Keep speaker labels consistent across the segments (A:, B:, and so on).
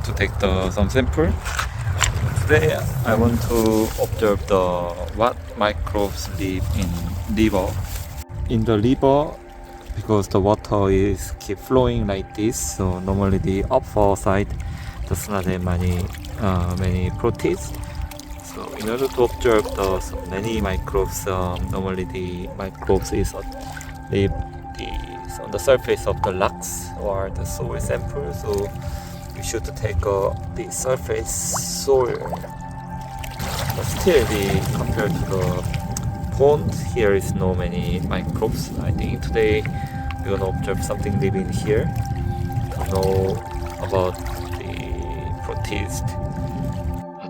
A: to take some sample. Today I want to observe what microbes live in river. In the river, because the water is keep flowing like this, so normally the upper side does not have many protists. So in order to observe the so many microbes, normally the microbes live on the surface of the rocks or the soil sample. So we should take the surface soil. But still, compared to the pond, here is no many microbes. I think today we're gonna observe something living here to know about the protist.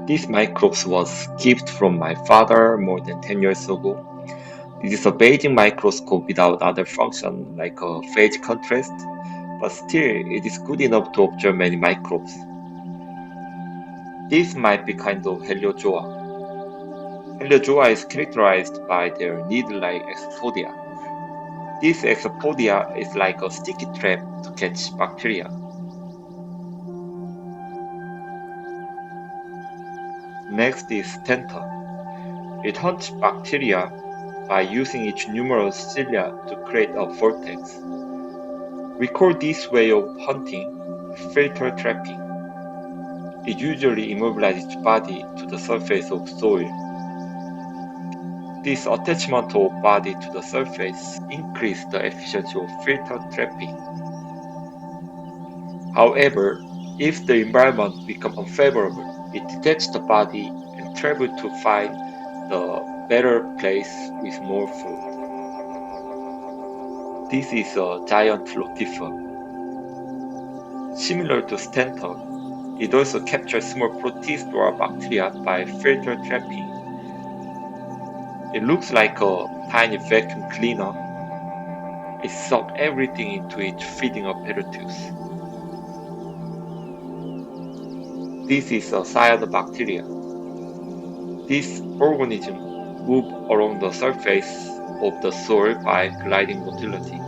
A: This microbes was gift from my father more than 10 years ago. This is a Beijing microscope without other function like a phase contrast, but still it is good enough to observe many microbes. This might be kind of Heliozoa. Heliozoa is characterized by their needle-like exopodia. This exopodia is like a sticky trap to catch bacteria. Next is Stentor. It hunts bacteria by using its numerous cilia to create a vortex. We call this way of hunting filter trapping. It usually immobilizes its body to the surface of soil. This attachment of body to the surface increases the efficiency of filter trapping. However, if the environment becomes unfavorable, it detaches the body and travels to find the better place with more food. This is a giant rotifer. Similar to Stentor, it also captures small protists or bacteria by filter trapping. It looks like a tiny vacuum cleaner. It sucks everything into its feeding apparatus. This is a cyanobacteria. This organism moves along the surface of the soil by gliding motility.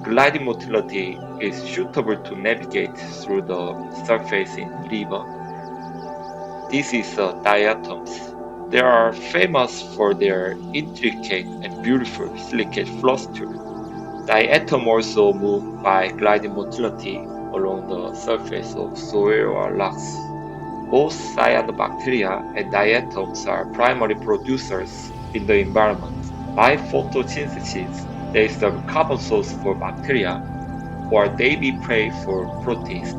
A: Gliding motility is suitable to navigate through the surface in river. This is diatoms. They are famous for their intricate and beautiful silicate fluster. Diatom also move by gliding motility along the surface of soil or rocks. Both cyanobacteria and diatoms are primary producers in the environment. By photosynthesis, they serve carbon source for bacteria, or they be prey for protists.